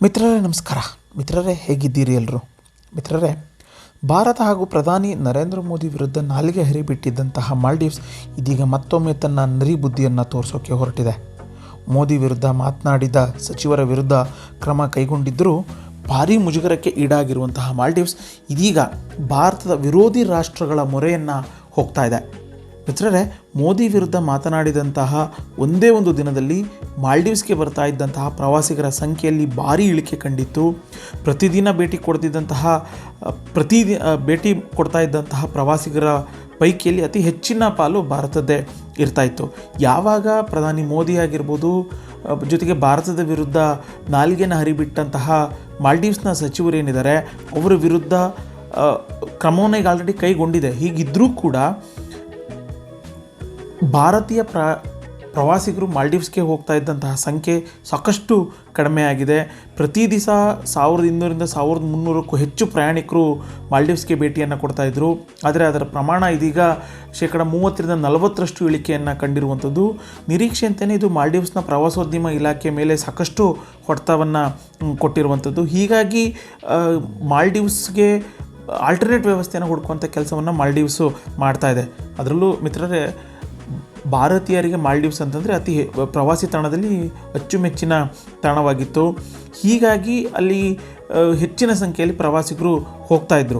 ಮಿತ್ರರೇ ನಮಸ್ಕಾರ. ಮಿತ್ರರೇ ಹೇಗಿದ್ದೀರಿ ಎಲ್ಲರೂ? ಮಿತ್ರರೇ, ಭಾರತ ಹಾಗೂ ಪ್ರಧಾನಿ ನರೇಂದ್ರ ಮೋದಿ ವಿರುದ್ಧ ನಾಲಿಗೆ ಹರಿಬಿಟ್ಟಿದ್ದಂತಹ ಮಾಲ್ಡೀವ್ಸ್ ಇದೀಗ ಮತ್ತೊಮ್ಮೆ ತನ್ನ ನರಿ ಬುದ್ಧಿಯನ್ನು ತೋರಿಸೋಕೆ ಹೊರಟಿದೆ. ಮೋದಿ ವಿರುದ್ಧ ಮಾತನಾಡಿದ ಸಚಿವರ ವಿರುದ್ಧ ಕ್ರಮ ಕೈಗೊಂಡಿದ್ದರೂ ಭಾರೀ ಮುಜುಗರಕ್ಕೆ ಈಡಾಗಿರುವಂತಹ ಮಾಲ್ಡೀವ್ಸ್ ಇದೀಗ ಭಾರತದ ವಿರೋಧಿ ರಾಷ್ಟ್ರಗಳ ಮೊರೆಯನ್ನು ಹೋಗ್ತಾ ಇದೆ. ಮಿತ್ರರೇ, ಮೋದಿ ವಿರುದ್ಧ ಮಾತನಾಡಿದಂತಹ ಒಂದೇ ಒಂದು ದಿನದಲ್ಲಿ ಮಾಲ್ಡೀವ್ಸ್ಗೆ ಬರ್ತಾ ಇದ್ದಂತಹ ಪ್ರವಾಸಿಗರ ಸಂಖ್ಯೆಯಲ್ಲಿ ಭಾರೀ ಇಳಿಕೆ ಕಂಡಿತ್ತು. ಪ್ರತಿದಿನ ಭೇಟಿ ಕೊಡ್ತಾ ಇದ್ದಂತಹ ಪ್ರವಾಸಿಗರ ಪೈಕಿಯಲ್ಲಿ ಅತಿ ಹೆಚ್ಚಿನ ಪಾಲು ಭಾರತದ್ದೇ ಇರ್ತಾಯಿತ್ತು. ಯಾವಾಗ ಪ್ರಧಾನಿ ಮೋದಿ ಆಗಿರ್ಬೋದು, ಜೊತೆಗೆ ಭಾರತದ ವಿರುದ್ಧ ನಾಲಿಗೆನ ಹರಿಬಿಟ್ಟಂತಹ ಮಾಲ್ಡೀವ್ಸ್ನ ಸಚಿವರೇನಿದ್ದಾರೆ ಅವರ ವಿರುದ್ಧ ಕ್ರಮವನ್ನು ಈಗ ಆಲ್ರೆಡಿ ಕೈಗೊಂಡಿದೆ. ಹೀಗಿದ್ದರೂ ಕೂಡ ಭಾರತೀಯ ಪ್ರವಾಸಿಗರು ಮಾಲ್ಡೀವ್ಸ್ಗೆ ಹೋಗ್ತಾ ಇದ್ದಂತಹ ಸಂಖ್ಯೆ ಸಾಕಷ್ಟು ಕಡಿಮೆ ಆಗಿದೆ. ಪ್ರತಿ ದಿವಸ 1200ರಿಂದ 1300ಕ್ಕೂ ಹೆಚ್ಚು ಪ್ರಯಾಣಿಕರು ಮಾಲ್ಡೀವ್ಸ್ಗೆ ಭೇಟಿಯನ್ನು ಕೊಡ್ತಾಯಿದ್ರು. ಆದರೆ ಅದರ ಪ್ರಮಾಣ ಇದೀಗ 30-40% ಇಳಿಕೆಯನ್ನು ಕಂಡಿರುವಂಥದ್ದು. ನಿರೀಕ್ಷೆಯಂತೆಯೇ ಇದು ಮಾಲ್ಡೀವ್ಸ್ನ ಪ್ರವಾಸೋದ್ಯಮ ಇಲಾಖೆ ಮೇಲೆ ಸಾಕಷ್ಟು ಹೊಡೆತವನ್ನು ಕೊಟ್ಟಿರುವಂಥದ್ದು. ಹೀಗಾಗಿ ಮಾಲ್ಡೀವ್ಸ್ಗೆ ಆಲ್ಟರ್ನೇಟ್ ವ್ಯವಸ್ಥೆಯನ್ನು ಹುಡುಕುವಂಥ ಕೆಲಸವನ್ನು ಮಾಲ್ಡೀವ್ಸು ಮಾಡ್ತಾಯಿದೆ. ಅದರಲ್ಲೂ ಮಿತ್ರರೇ, ಭಾರತೀಯರಿಗೆ ಮಾಲ್ಡೀವ್ಸ್ ಅಂತಂದರೆ ಪ್ರವಾಸಿ ತಾಣದಲ್ಲಿ ಅಚ್ಚುಮೆಚ್ಚಿನ ತಾಣವಾಗಿತ್ತು. ಹೀಗಾಗಿ ಅಲ್ಲಿ ಹೆಚ್ಚಿನ ಸಂಖ್ಯೆಯಲ್ಲಿ ಪ್ರವಾಸಿಗರು ಹೋಗ್ತಾಯಿದ್ರು.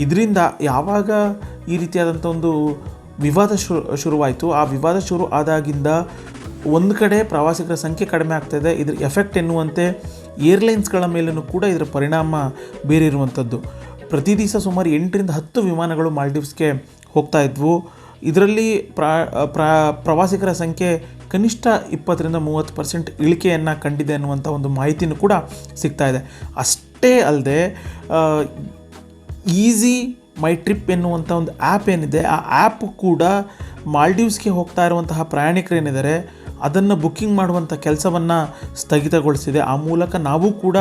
ಇದರಿಂದ ಯಾವಾಗ ಈ ರೀತಿಯಾದಂಥ ಒಂದು ವಿವಾದ ಶುರುವಾಯಿತು, ಆ ವಿವಾದ ಶುರು ಆದಾಗಿಂದ ಒಂದು ಕಡೆ ಪ್ರವಾಸಿಗರ ಸಂಖ್ಯೆ ಕಡಿಮೆ ಆಗ್ತಾಯಿದೆ. ಇದ್ರ ಎಫೆಕ್ಟ್ ಎನ್ನುವಂತೆ ಏರ್ಲೈನ್ಸ್ಗಳ ಮೇಲೂ ಕೂಡ ಇದರ ಪರಿಣಾಮ ಬೀರಿರುವಂಥದ್ದು. ಪ್ರತಿ ದಿವಸ ಸುಮಾರು 8-10 ವಿಮಾನಗಳು ಮಾಲ್ಡೀವ್ಸ್ಗೆ ಹೋಗ್ತಾ ಇದ್ವು. ಇದರಲ್ಲಿ ಪ್ರವಾಸಿಗರ ಸಂಖ್ಯೆ ಕನಿಷ್ಠ 20-30% ಇಳಿಕೆಯನ್ನು ಕಂಡಿದೆ ಅನ್ನುವಂಥ ಒಂದು ಮಾಹಿತಿನೂ ಕೂಡ ಸಿಗ್ತಾ ಇದೆ. ಅಷ್ಟೇ ಅಲ್ಲದೆ ಈಸಿ ಮೈ ಟ್ರಿಪ್ ಎನ್ನುವಂಥ ಒಂದು ಆ್ಯಪ್ ಏನಿದೆ, ಆ ಆ್ಯಪ್ ಕೂಡ ಮಾಲ್ಡೀವ್ಸ್ಗೆ ಹೋಗ್ತಾ ಇರುವಂತಹ ಪ್ರಯಾಣಿಕರೇನಿದ್ದಾರೆ ಅದನ್ನು ಬುಕ್ಕಿಂಗ್ ಮಾಡುವಂಥ ಕೆಲಸವನ್ನು ಸ್ಥಗಿತಗೊಳಿಸಿದೆ. ಆ ಮೂಲಕ ನಾವು ಕೂಡ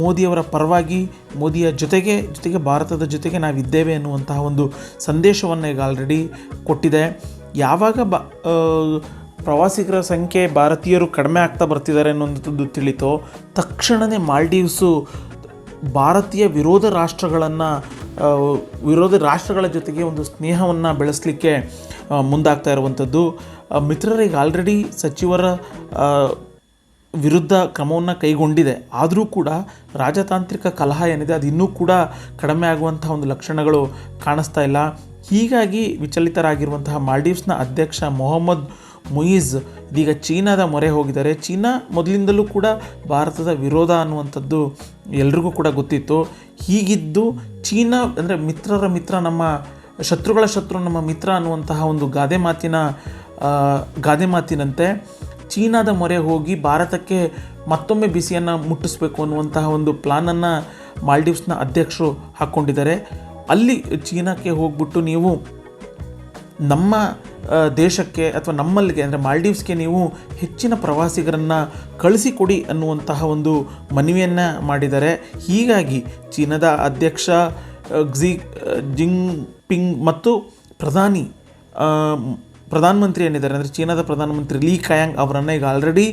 ಮೋದಿಯವರ ಪರವಾಗಿ, ಮೋದಿಯ ಜೊತೆಗೆ ಭಾರತದ ಜೊತೆಗೆ ನಾವಿದ್ದೇವೆ ಎನ್ನುವಂತಹ ಒಂದು ಸಂದೇಶವನ್ನು ಈಗ ಆಲ್ರೆಡಿ ಕೊಟ್ಟಿದೆ. ಯಾವಾಗ ಪ್ರವಾಸಿಗರ ಸಂಖ್ಯೆ ಭಾರತೀಯರು ಕಡಿಮೆ ಆಗ್ತಾ ಬರ್ತಿದ್ದಾರೆ ಅನ್ನುವಂಥದ್ದು ತಿಳಿತೋ ತಕ್ಷಣವೇ ಮಾಲ್ಡೀವ್ಸು ಭಾರತೀಯ ವಿರೋಧ ರಾಷ್ಟ್ರಗಳ ಜೊತೆಗೆ ಒಂದು ಸ್ನೇಹವನ್ನು ಬೆಳೆಸಲಿಕ್ಕೆ ಮುಂದಾಗ್ತಾ ಇರುವಂಥದ್ದು. ಮಿತ್ರರಿಗೆ ಆಲ್ರೆಡಿ ಸಚಿವರ ವಿರುದ್ಧ ಕ್ರಮವನ್ನು ಕೈಗೊಂಡಿದೆ. ಆದರೂ ಕೂಡ ರಾಜತಾಂತ್ರಿಕ ಕಲಹ ಏನಿದೆ ಅದು ಇನ್ನೂ ಕೂಡ ಕಡಿಮೆ ಆಗುವಂತಹ ಒಂದು ಲಕ್ಷಣಗಳು ಕಾಣಿಸ್ತಾ ಇಲ್ಲ. ಹೀಗಾಗಿ ವಿಚಲಿತರಾಗಿರುವಂತಹ ಮಾಲ್ಡೀವ್ಸ್ನ ಅಧ್ಯಕ್ಷ ಮೊಹಮ್ಮದ್ ಮುಯಿಜ್ ಇದೀಗ ಚೀನಾದ ಮೊರೆ ಹೋಗಿದ್ದಾರೆ. ಚೀನಾ ಮೊದಲಿಂದಲೂ ಕೂಡ ಭಾರತದ ವಿರೋಧ ಅನ್ನುವಂಥದ್ದು ಎಲ್ರಿಗೂ ಕೂಡ ಗೊತ್ತಿತ್ತು. ಹೀಗಿದ್ದು ಚೀನಾ ಅಂದರೆ ಮಿತ್ರರ ಮಿತ್ರ ನಮ್ಮ ಶತ್ರುಗಳ ಶತ್ರು ನಮ್ಮ ಮಿತ್ರ ಅನ್ನುವಂತಹ ಒಂದು ಗಾದೆ ಮಾತಿನಂತೆ ಚೀನಾದ ಮೊರೆ ಹೋಗಿ ಭಾರತಕ್ಕೆ ಮತ್ತೊಮ್ಮೆ ಬಿಸಿಯನ್ನು ಮುಟ್ಟಿಸ್ಬೇಕು ಅನ್ನುವಂತಹ ಒಂದು ಪ್ಲಾನನ್ನು ಮಾಲ್ಡೀವ್ಸ್ನ ಅಧ್ಯಕ್ಷರು ಹಾಕ್ಕೊಂಡಿದ್ದಾರೆ. ಅಲ್ಲಿ ಚೀನಾಕ್ಕೆ ಹೋಗ್ಬಿಟ್ಟು ನೀವು ನಮ್ಮ ದೇಶಕ್ಕೆ ಅಥವಾ ನಮ್ಮಲ್ಲಿಗೆ ಅಂದರೆ ಮಾಲ್ಡೀವ್ಸ್ಗೆ ನೀವು ಹೆಚ್ಚಿನ ಪ್ರವಾಸಿಗರನ್ನು ಕಳಿಸಿಕೊಡಿ ಅನ್ನುವಂತಹ ಒಂದು ಮನವಿಯನ್ನು ಮಾಡಿದ್ದಾರೆ. ಹೀಗಾಗಿ ಚೀನಾದ ಅಧ್ಯಕ್ಷ ಕ್ಸಿ ಜಿನ್ಪಿಂಗ್ ಮತ್ತು ಪ್ರಧಾನಮಂತ್ರಿ ಏನಿದ್ದಾರೆ ಅಂದರೆ ಚೀನಾದ ಪ್ರಧಾನಮಂತ್ರಿ ಲೀ ಕಯಾಂಗ್ ಅವರನ್ನು ಈಗ ಆಲ್ರೆಡಿ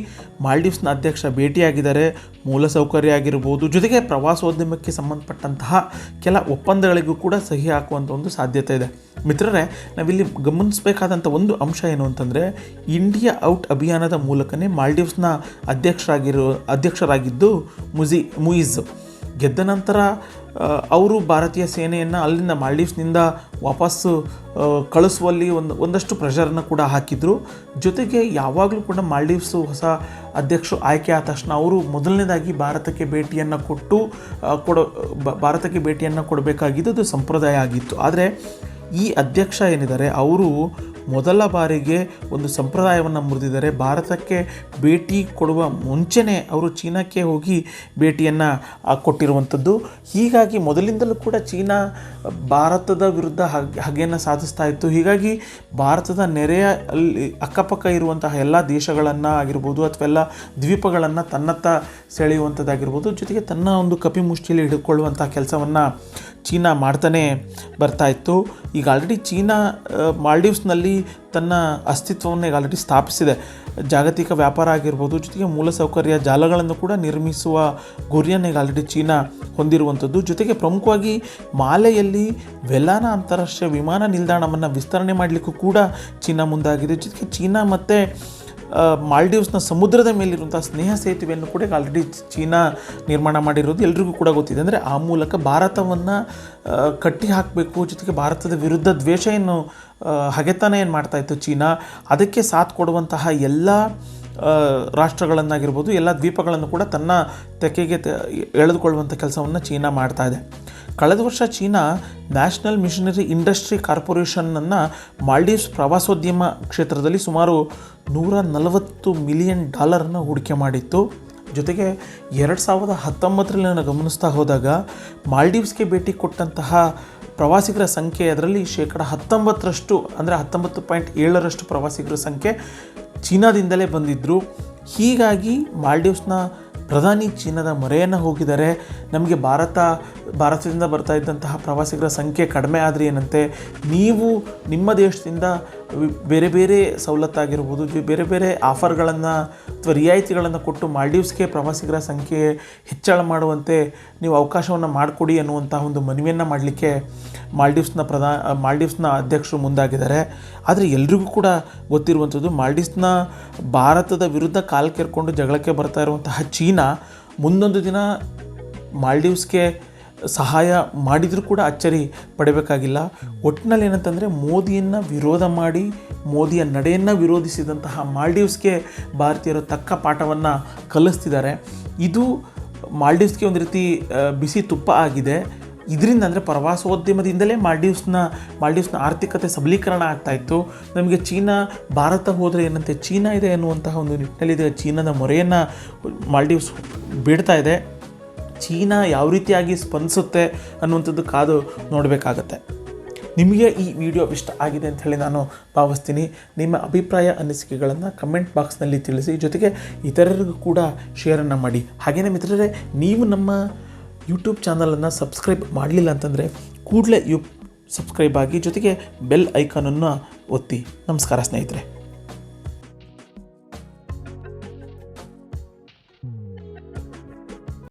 ಮಾಲ್ಡೀವ್ಸ್ನ ಅಧ್ಯಕ್ಷ ಭೇಟಿಯಾಗಿದ್ದಾರೆ. ಮೂಲಸೌಕರ್ಯ ಆಗಿರ್ಬೋದು, ಜೊತೆಗೆ ಪ್ರವಾಸೋದ್ಯಮಕ್ಕೆ ಸಂಬಂಧಪಟ್ಟಂತಹ ಕೆಲ ಒಪ್ಪಂದಗಳಿಗೂ ಕೂಡ ಸಹಿ ಹಾಕುವಂಥ ಒಂದು ಸಾಧ್ಯತೆ ಇದೆ. ಮಿತ್ರರೇ, ನಾವಿಲ್ಲಿ ಗಮನಿಸಬೇಕಾದಂಥ ಒಂದು ಅಂಶ ಏನು ಅಂತಂದರೆ, ಇಂಡಿಯಾ ಔಟ್ ಅಭಿಯಾನದ ಮೂಲಕನೇ ಮಾಲ್ಡೀವ್ಸ್ನ ಅಧ್ಯಕ್ಷರಾಗಿದ್ದು ಮುಯಿಜ್ ಗೆದ್ದ ನಂತರ ಅವರು ಭಾರತೀಯ ಸೇನೆಯನ್ನು ಅಲ್ಲಿಂದ ಮಾಲ್ಡೀವ್ಸ್ನಿಂದ ವಾಪಸ್ಸು ಕಳಿಸುವಲ್ಲಿ ಒಂದಷ್ಟು ಪ್ರೆಷರನ್ನು ಕೂಡ ಹಾಕಿದರು. ಜೊತೆಗೆ ಯಾವಾಗಲೂ ಕೂಡ ಮಾಲ್ಡೀವ್ಸು ಹೊಸ ಅಧ್ಯಕ್ಷರು ಆಯ್ಕೆ ಆದ ತಕ್ಷಣ ಅವರು ಮೊದಲನೇದಾಗಿ ಭಾರತಕ್ಕೆ ಭೇಟಿಯನ್ನು ಕೊಡಬೇಕಾಗಿದ್ದು ಅದು ಸಂಪ್ರದಾಯ ಆಗಿತ್ತು. ಆದರೆ ಈ ಅಧ್ಯಕ್ಷ ಏನಿದ್ದಾರೆ ಅವರು ಮೊದಲ ಬಾರಿಗೆ ಒಂದು ಸಂಪ್ರದಾಯವನ್ನು ಮುರಿದಿದ್ದಾರೆ. ಭಾರತಕ್ಕೆ ಭೇಟಿ ಕೊಡುವ ಮುಂಚೆನೇ ಅವರು ಚೀನಾಕ್ಕೆ ಹೋಗಿ ಭೇಟಿಯನ್ನು ಕೊಟ್ಟಿರುವಂಥದ್ದು. ಹೀಗಾಗಿ ಮೊದಲಿಂದಲೂ ಕೂಡ ಚೀನಾ ಭಾರತದ ವಿರುದ್ಧ ಹಗೆಯನ್ನು ಸಾಧಿಸ್ತಾ ಇತ್ತು. ಹೀಗಾಗಿ ಭಾರತದ ನೆರೆಯ ಅಕ್ಕಪಕ್ಕ ಇರುವಂತಹ ಎಲ್ಲ ದೇಶಗಳನ್ನು ಆಗಿರ್ಬೋದು ಅಥವಾ ಎಲ್ಲ ದ್ವೀಪಗಳನ್ನು ತನ್ನತ್ತ ಸೆಳೆಯುವಂಥದ್ದಾಗಿರ್ಬೋದು, ಜೊತೆಗೆ ತನ್ನ ಒಂದು ಕಪಿಮುಷ್ಟಿಯಲ್ಲಿ ಹಿಡ್ಕೊಳ್ಳುವಂಥ ಕೆಲಸವನ್ನು ಚೀನಾ ಮಾಡ್ತಾನೆ ಬರ್ತಾಯಿತ್ತು. ಈಗ ಆಲ್ರೆಡಿ ಚೀನಾ ಮಾಲ್ಡೀವ್ಸ್ನಲ್ಲಿ ಆಲ್ರೆಡಿ ತನ್ನ ಅಸ್ತಿತ್ವವನ್ನು ಈಗ ಆಲ್ರೆಡಿ ಸ್ಥಾಪಿಸಿದೆ. ಜಾಗತಿಕ ವ್ಯಾಪಾರ ಆಗಿರ್ಬೋದು, ಜೊತೆಗೆ ಮೂಲಸೌಕರ್ಯ ಜಾಲಗಳನ್ನು ಕೂಡ ನಿರ್ಮಿಸುವ ಗುರಿಯನ್ನು ಈಗ ಆಲ್ರೆಡಿ ಚೀನಾ ಹೊಂದಿರುವಂಥದ್ದು. ಜೊತೆಗೆ ಪ್ರಮುಖವಾಗಿ ಮಾಲೆಯಲ್ಲಿ ವೆಲಾನಾ ಅಂತಾರಾಷ್ಟ್ರೀಯ ವಿಮಾನ ನಿಲ್ದಾಣವನ್ನು ವಿಸ್ತರಣೆ ಮಾಡಲಿಕ್ಕೂ ಕೂಡ ಚೀನಾ ಮುಂದಾಗಿದೆ. ಜೊತೆಗೆ ಚೀನಾ ಮತ್ತು ಮಾಲ್ಡೀವ್ಸ್ನ ಸಮುದ್ರದ ಮೇಲಿರುವಂಥ ಸ್ನೇಹ ಸೇತುವೆಯನ್ನು ಕೂಡ ಆಲ್ರೆಡಿ ಚೀನಾ ನಿರ್ಮಾಣ ಮಾಡಿರೋದು ಎಲ್ರಿಗೂ ಕೂಡ ಗೊತ್ತಿದೆ. ಅಂದರೆ ಆ ಮೂಲಕ ಭಾರತವನ್ನು ಕಟ್ಟಿ ಹಾಕಬೇಕು, ಜೊತೆಗೆ ಭಾರತದ ವಿರುದ್ಧ ದ್ವೇಷ ಏನು ಹಗೆತನ ಏನು ಮಾಡ್ತಾಯಿತ್ತು ಚೀನಾ, ಅದಕ್ಕೆ ಸಾಥ್ ಕೊಡುವಂತಹ ಎಲ್ಲ ರಾಷ್ಟ್ರಗಳನ್ನಾಗಿರ್ಬೋದು, ಎಲ್ಲ ದ್ವೀಪಗಳನ್ನು ಕೂಡ ತನ್ನ ತೆಕ್ಕೆಗೆ ಎಳೆದುಕೊಳ್ಳುವಂಥ ಕೆಲಸವನ್ನು ಚೀನಾ ಮಾಡ್ತಾ ಇದೆ. ಕಳೆದ ವರ್ಷ ಚೀನಾ ನ್ಯಾಷನಲ್ ಮಿಷನರಿ ಇಂಡಸ್ಟ್ರಿ ಕಾರ್ಪೊರೇಷನನ್ನು ಮಾಲ್ಡೀವ್ಸ್ ಪ್ರವಾಸೋದ್ಯಮ ಕ್ಷೇತ್ರದಲ್ಲಿ ಸುಮಾರು $140 ಮಿಲಿಯನ್ ಹೂಡಿಕೆ ಮಾಡಿತ್ತು. ಜೊತೆಗೆ 2019ರಲ್ಲಿ ನಾನು ಗಮನಿಸ್ತಾ ಹೋದಾಗ ಮಾಲ್ಡೀವ್ಸ್ಗೆ ಭೇಟಿ ಕೊಟ್ಟಂತಹ ಪ್ರವಾಸಿಗರ ಸಂಖ್ಯೆ ಅದರಲ್ಲಿ 19% ಅಂದರೆ 19.7% ಪ್ರವಾಸಿಗರ ಸಂಖ್ಯೆ ಚೀನಾದಿಂದಲೇ ಬಂದಿದ್ದರು. ಹೀಗಾಗಿ ಮಾಲ್ಡೀವ್ಸ್ನ ಪ್ರಧಾನಿ ಚೀನಾದ ಮೊರೆಯನ್ನು ಹೋಗಿದ್ದಾರೆ. ನಮಗೆ ಭಾರತದಿಂದ ಬರ್ತಾ ಇದ್ದಂತಹ ಪ್ರವಾಸಿಗರ ಸಂಖ್ಯೆ ಕಡಿಮೆ ಆದರೆ ಏನಂತೆ, ನೀವು ನಿಮ್ಮ ದೇಶದಿಂದ ಬೇರೆ ಬೇರೆ ಸವಲತ್ತಾಗಿರ್ಬೋದು, ಬೇರೆ ಬೇರೆ ಆಫರ್ಗಳನ್ನು ಅಥವಾ ರಿಯಾಯಿತಿಗಳನ್ನು ಕೊಟ್ಟು ಮಾಲ್ಡೀವ್ಸ್ಗೆ ಪ್ರವಾಸಿಗರ ಸಂಖ್ಯೆ ಹೆಚ್ಚಳ ಮಾಡುವಂತೆ ನೀವು ಅವಕಾಶವನ್ನು ಮಾಡಿಕೊಡಿ ಅನ್ನುವಂಥ ಒಂದು ಮನವಿಯನ್ನು ಮಾಡಲಿಕ್ಕೆ ಮಾಲ್ಡೀವ್ಸ್ನ ಅಧ್ಯಕ್ಷರು ಮುಂದಾಗಿದ್ದಾರೆ. ಆದರೆ ಎಲ್ರಿಗೂ ಕೂಡ ಗೊತ್ತಿರುವಂಥದ್ದು, ಮಾಲ್ಡೀವ್ಸ್ನ ಭಾರತದ ವಿರುದ್ಧ ಕಾಲು ಕೆರ್ಕೊಂಡು ಜಗಳಕ್ಕೆ ಬರ್ತಾ ಇರುವಂತಹ ಚೀನಾ ಮುಂದೊಂದು ದಿನ ಮಾಲ್ಡೀವ್ಸ್ಗೆ ಸಹಾಯ ಮಾಡಿದರೂ ಕೂಡ ಅಚ್ಚರಿ ಪಡಬೇಕಾಗಿಲ್ಲ. ಒಟ್ಟಿನಲ್ಲಿ ಏನಂತಂದರೆ, ಮೋದಿಯನ್ನು ವಿರೋಧ ಮಾಡಿ ಮೋದಿಯ ನಡೆಯನ್ನು ವಿರೋಧಿಸಿದಂತಹ ಮಾಲ್ಡೀವ್ಸ್ಗೆ ಭಾರತೀಯರು ತಕ್ಕ ಪಾಠವನ್ನು ಕಲಿಸ್ತಿದ್ದಾರೆ. ಇದು ಮಾಲ್ಡೀವ್ಸ್ಗೆ ಒಂದು ರೀತಿ ಬಿಸಿ ತುಪ್ಪ ಆಗಿದೆ. ಇದರಿಂದ ಅಂದರೆ ಪ್ರವಾಸೋದ್ಯಮದಿಂದಲೇ ಮಾಲ್ಡೀವ್ಸ್ನ ಆರ್ಥಿಕತೆ ಸಬಲೀಕರಣ ಆಗ್ತಾಯಿತ್ತು. ನಮಗೆ ಚೀನಾ ಭಾರತ ಹೋದರೆ ಏನಂತೆ ಚೀನಾ ಇದೆ ಎನ್ನುವಂತಹ ಒಂದು ನಿಟ್ಟಿನಲ್ಲಿದೆ. ಚೀನಾದ ಮೊರೆಯನ್ನು ಮಾಲ್ಡೀವ್ಸ್ ಬಿಡ್ತಾ ಇದೆ. ಚೀನಾ ಯಾವ ರೀತಿಯಾಗಿ ಸ್ಪಂದಿಸುತ್ತೆ ಅನ್ನುವಂಥದ್ದು ಕಾದು ನೋಡಬೇಕಾಗತ್ತೆ. ನಿಮಗೆ ಈ ವಿಡಿಯೋ ಇಷ್ಟ ಆಗಿದೆ ಅಂತ ಹೇಳಿ ನಾನು ಭಾವಿಸ್ತೀನಿ. ನಿಮ್ಮ ಅಭಿಪ್ರಾಯ ಅನಿಸಿಕೆಗಳನ್ನು ಕಮೆಂಟ್ ಬಾಕ್ಸ್ನಲ್ಲಿ ತಿಳಿಸಿ, ಜೊತೆಗೆ ಇತರರಿಗೂ ಕೂಡ ಶೇರನ್ನು ಮಾಡಿ. ಹಾಗೆಯೇ ಮಿತ್ರರೇ, ನೀವು ನಮ್ಮ ಯೂಟ್ಯೂಬ್ ಚಾನಲನ್ನು ಸಬ್ಸ್ಕ್ರೈಬ್ ಮಾಡಲಿಲ್ಲ ಅಂತಂದರೆ ಕೂಡಲೇ ಸಬ್ಸ್ಕ್ರೈಬ್ ಆಗಿ, ಜೊತೆಗೆ ಬೆಲ್ ಐಕಾನನ್ನು ಒತ್ತಿ. ನಮಸ್ಕಾರ ಸ್ನೇಹಿತರೆ.